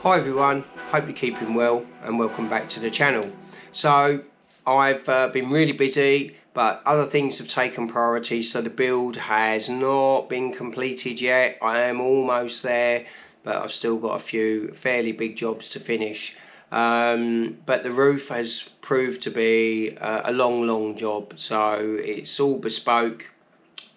Hi everyone, hope you're keeping well and welcome back to the channel. So I've been really busy, but other things have taken priority, so the build has not been completed yet. I am almost there, but I've still got a few fairly big jobs to finish. But the roof has proved to be a long job, so it's all bespoke,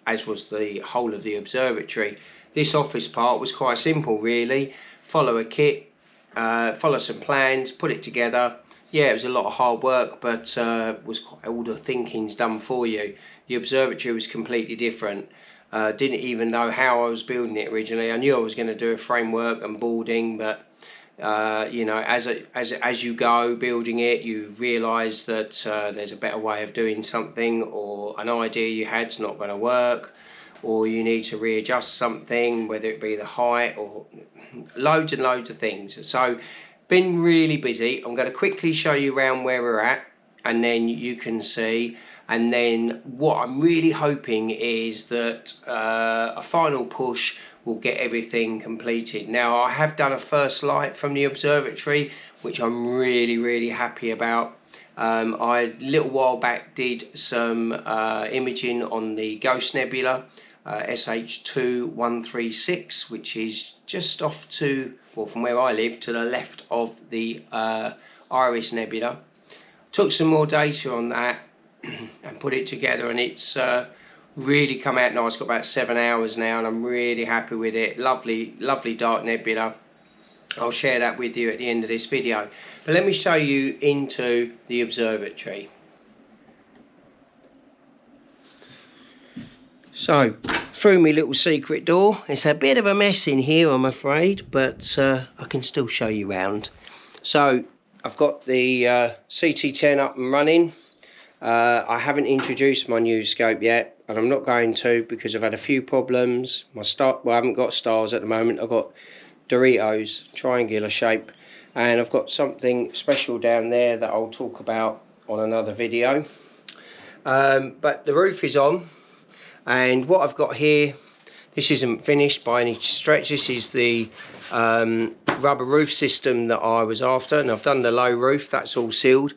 as was the whole of the observatory. This office part was quite simple really. Follow a kit, follow some plans, put it together. Yeah, it was a lot of hard work, but was quite, all the thinking's done for you. The observatory was completely different. Didn't even know how I was building it originally. I knew I was going to do a framework and boarding, but you know, as you go building it, you realise that there's a better way of doing something, or an idea you had's not going to work, or you need to readjust something, whether it be the height or loads and loads of things. So been really busy. I'm going to quickly show you around where we're at, and then you can see. And then what I'm really hoping is that a final push will get everything completed. Now I have done a first light from the observatory, which I'm really happy about. I a little while back did some imaging on the Ghost Nebula, SH2136, which is just off to, well, from where I live, to the left of the Iris Nebula. Took some more data on that and put it together, and it's really come out nice. Got about 7 hours now, and I'm really happy with it. Lovely dark nebula. I'll share that with you at the end of this video, but let me show you into the observatory. So through my little secret door. It's a bit of a mess in here, I'm afraid, but I can still show you around. So I've got the CT10 up and running. I haven't introduced my new scope yet, and I'm not going to because I've had a few problems. Well, I haven't got stars at the moment. I've got Doritos, triangular shape, and I've got something special down there that I'll talk about on another video. But the roof is on, and what I've got here, this isn't finished by any stretch. This is the rubber roof system that I was after, and I've done the low roof. That's all sealed.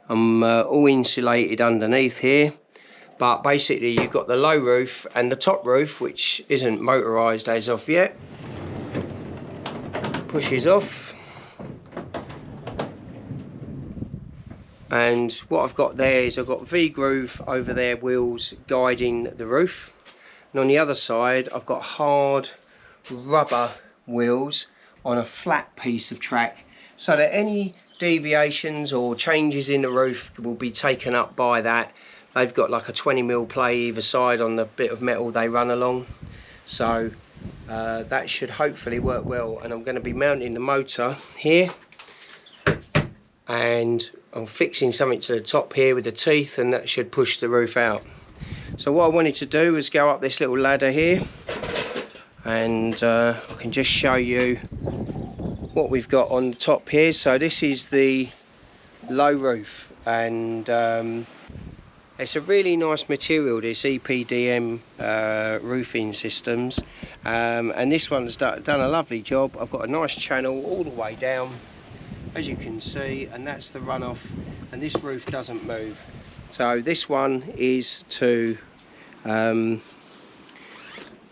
I'm all insulated underneath here, but basically you've got the low roof and the top roof, which isn't motorised as of yet. Pushes off, and what I've got there is I've got V-groove over there wheels guiding the roof, and on the other side I've got hard rubber wheels on a flat piece of track, so that any deviations or changes in the roof will be taken up by that. They've got like a 20mm play either side on the bit of metal they run along, so that should hopefully work well. And I'm going to be mounting the motor here, and I'm fixing something to the top here with the teeth, and that should push the roof out. So what I wanted to do was go up this little ladder here, and I can just show you what we've got on the top here. So this is the low roof, and it's a really nice material, this EPDM roofing systems, and this one's done a lovely job. I've got a nice channel all the way down, as you can see, and that's the runoff, and this roof doesn't move. So this one is to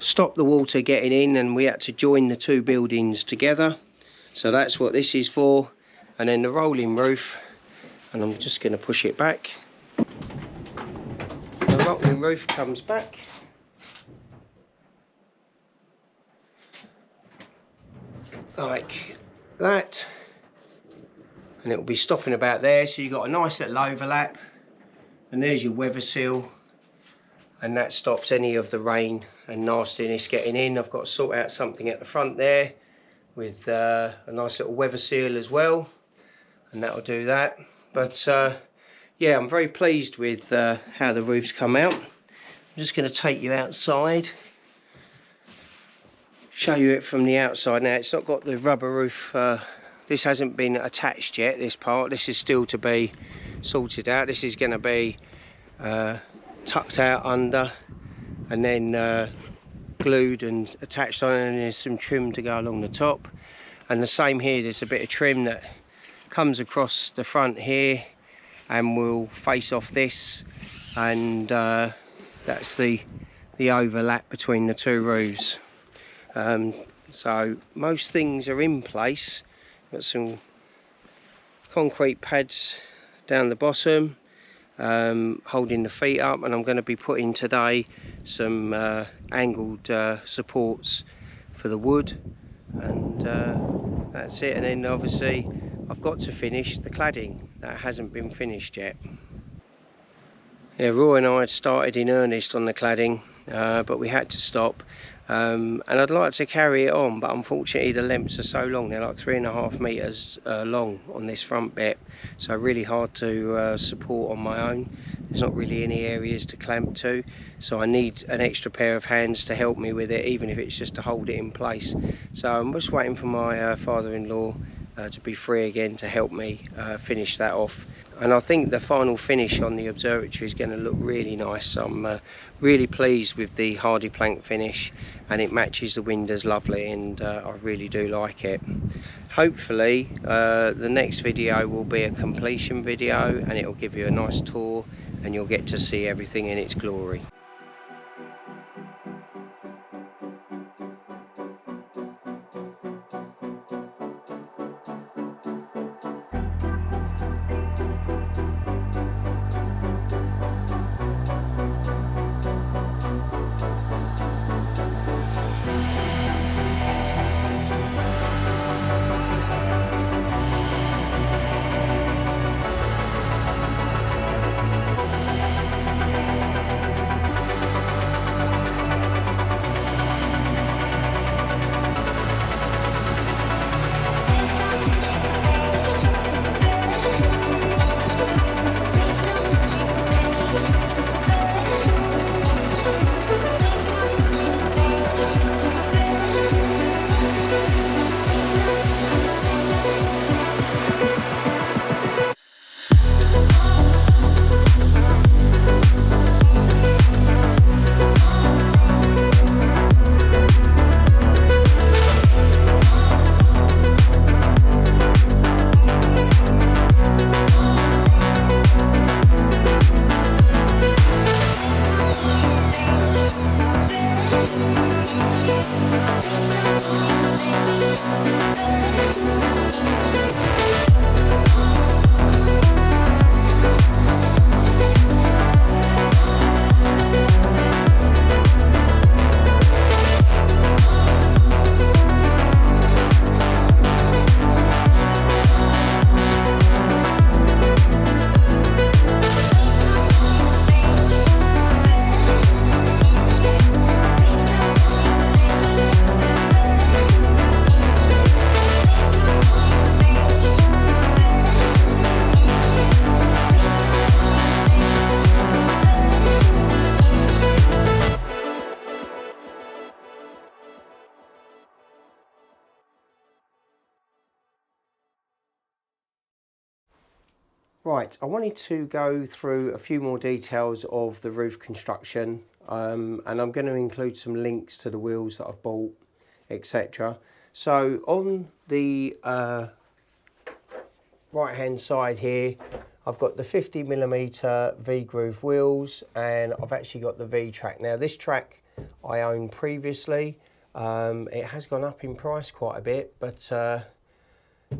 stop the water getting in, and we had to join the two buildings together. So that's what this is for. And then the rolling roof, and I'm just going to push it back. The rolling roof comes back. Like that. And it will be stopping about there. So you've got a nice little overlap. And there's your weather seal. And that stops any of the rain and nastiness getting in. I've got to sort out something at the front there with a nice little weather seal as well, and that'll do that. But yeah, I'm very pleased with how the roof's come out. I'm just going to take you outside, show you it from the outside. Now it's not got the rubber roof, this hasn't been attached yet, this part. This is still to be sorted out. This is going to be tucked out under, and then glued and attached on, and there's some trim to go along the top. And the same here, there's a bit of trim that comes across the front here and will face off this, and that's the overlap between the two roofs. So most things are in place. Got some concrete pads down the bottom, holding the feet up, and I'm going to be putting today some angled supports for the wood, and that's it. And then obviously I've got to finish the cladding. That hasn't been finished yet. Yeah, Roy and I had started in earnest on the cladding, but we had to stop. And I'd like to carry it on, but unfortunately the lengths are so long. They're like 3.5 meters long on this front bit, so really hard to support on my own. There's not really any areas to clamp to, so I need an extra pair of hands to help me with it, even if it's just to hold it in place. So I'm just waiting for my father-in-law to be free again to help me finish that off. And I think the final finish on the observatory is going to look really nice. I'm really pleased with the hardy plank finish, and it matches the windows lovely, and I really do like it. Hopefully the next video will be a completion video, and it will give you a nice tour and you'll get to see everything in its glory. Right, I wanted to go through a few more details of the roof construction, and I'm going to include some links to the wheels that I've bought, etc. So on the right hand side here, I've got the 50mm V-groove wheels, and I've actually got the V-track. Now this track I owned previously. It has gone up in price quite a bit, but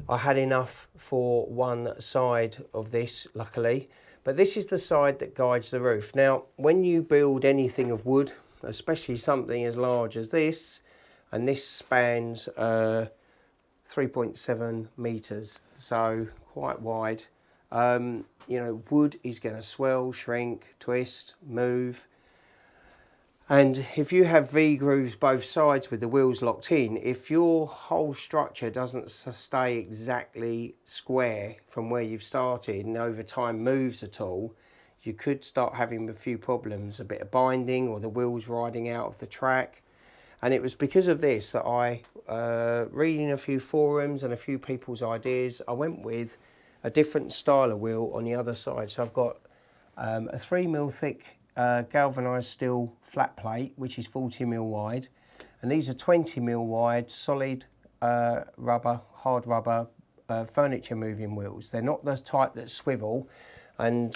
I had enough for one side of this, luckily. But this is the side that guides the roof. Now, when you build anything of wood, especially something as large as this, and this spans 3.7 meters, so quite wide, you know, wood is going to swell, shrink, twist, move. And if you have V-grooves both sides with the wheels locked in, if your whole structure doesn't stay exactly square from where you've started and over time moves at all, you could start having a few problems, a bit of binding or the wheels riding out of the track. And it was because of this that I, reading a few forums and a few people's ideas, I went with a different style of wheel on the other side. So I've got a 3mm thick galvanised steel flat plate, which is 40mm wide, and these are 20mm wide solid hard rubber furniture moving wheels. They're not the type that swivel, and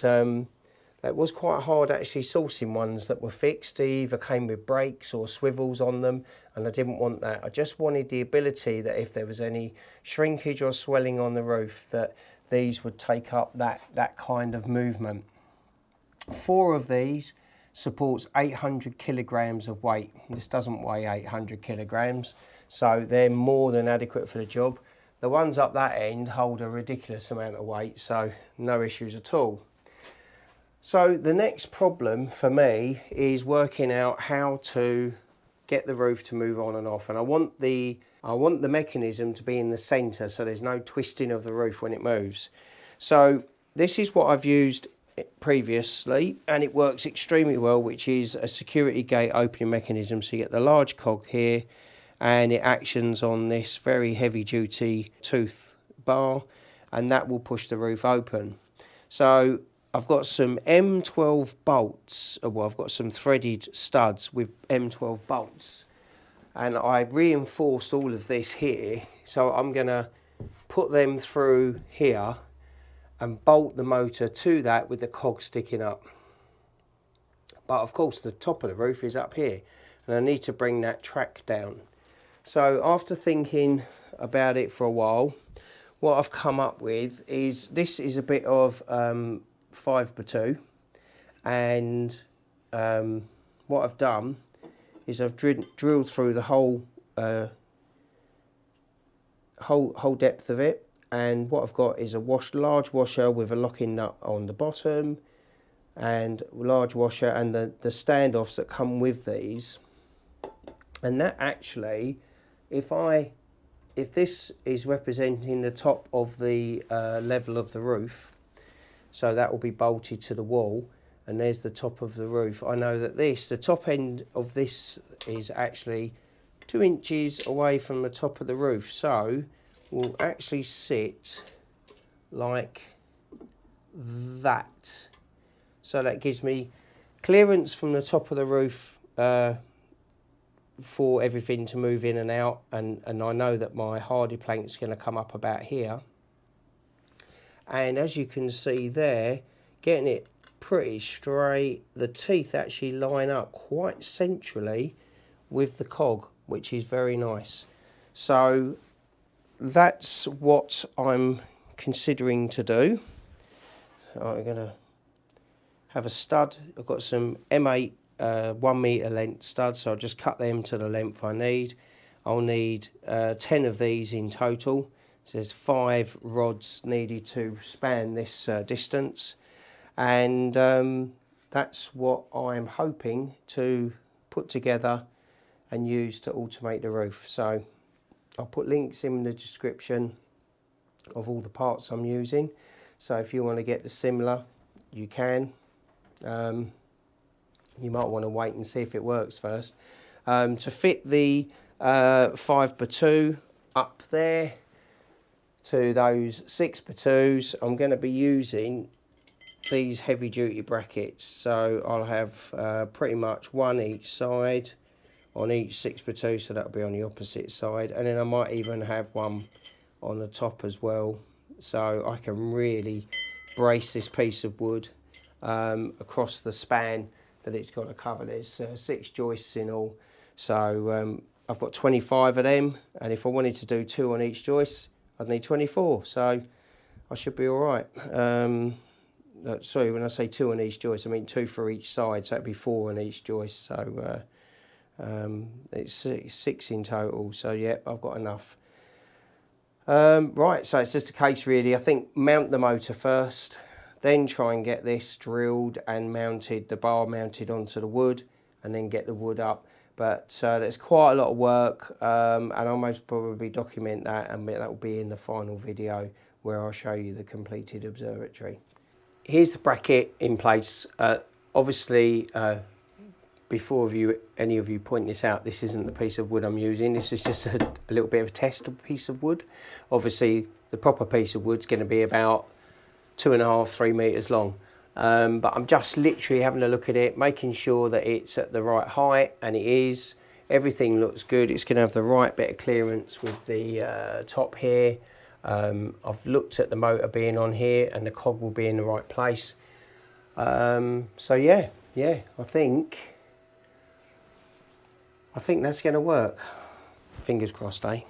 it was quite hard actually sourcing ones that were fixed. They either came with brakes or swivels on them, and I didn't want that. I just wanted the ability that if there was any shrinkage or swelling on the roof, that these would take up that kind of movement. 4 of these supports 800 kilograms of weight. This doesn't weigh 800 kilograms, so they're more than adequate for the job. The ones up that end hold a ridiculous amount of weight, so no issues at all. So the next problem for me is working out how to get the roof to move on and off, and I want the mechanism to be in the centre so there's no twisting of the roof when it moves. So this is what I've used previously, and it works extremely well, which is a security gate opening mechanism. So you get the large cog here, and it actions on this very heavy duty tooth bar, and that will push the roof open. So I've got some M12 bolts, well, I've got some threaded studs with M12 bolts, and I reinforced all of this here, so I'm going to put them through here and bolt the motor to that with the cog sticking up. But of course the top of the roof is up here, and I need to bring that track down. So after thinking about it for a while, what I've come up with is, this is a bit of 5x2, and what I've done is I've drilled through the whole depth of it, and what I've got is a large washer with a locking nut on the bottom, and large washer, and the standoffs that come with these. And that actually, if this is representing the top of the level of the roof, so that will be bolted to the wall, and there's the top of the roof. I know that the top end of this is actually 2 inches away from the top of the roof, so will actually sit like that. So that gives me clearance from the top of the roof for everything to move in and out, and I know that my hardy plank is going to come up about here. And as you can see there, getting it pretty straight, the teeth actually line up quite centrally with the cog, which is very nice. So that's what I'm considering to do. So I'm going to have a stud. I've got some M8 1 metre length studs, so I'll just cut them to the length I need. I'll need 10 of these in total. So there's 5 rods needed to span this distance, and that's what I'm hoping to put together and use to automate the roof. So I'll put links in the description of all the parts I'm using, so if you want to get the similar, you can. You might want to wait and see if it works first. To fit the 5x2 up there to those 6x2s, I'm going to be using these heavy duty brackets. So I'll have pretty much one each side on each 6x2, so that'll be on the opposite side, and then I might even have one on the top as well, so I can really brace this piece of wood across the span that it's got to cover. There's 6 joists in all, so I've got 25 of them, and if I wanted to do 2 on each joist, I'd need 24, so I should be all right. Sorry, when I say 2 on each joist, I mean 2 for each side, so that'd be 4 on each joist, so it's 6 in total, so yeah, I've got enough. Right, so it's just a case really, I think, mount the motor first, then try and get this drilled and mounted, the bar mounted onto the wood, and then get the wood up. But there's quite a lot of work, and I'll most probably document that, and that will be in the final video where I'll show you the completed observatory. Here's the bracket in place. Obviously, before any of you point this out, this isn't the piece of wood I'm using. This is just a little bit of a test piece of wood. Obviously, the proper piece of wood's going to be about 2.5 to 3 meters long. But I'm just literally having a look at it, making sure that it's at the right height, and it is. everything looks good. It's going to have the right bit of clearance with the top here. I've looked at the motor being on here, and the cog will be in the right place. So yeah, I think that's going to work. Fingers crossed, eh?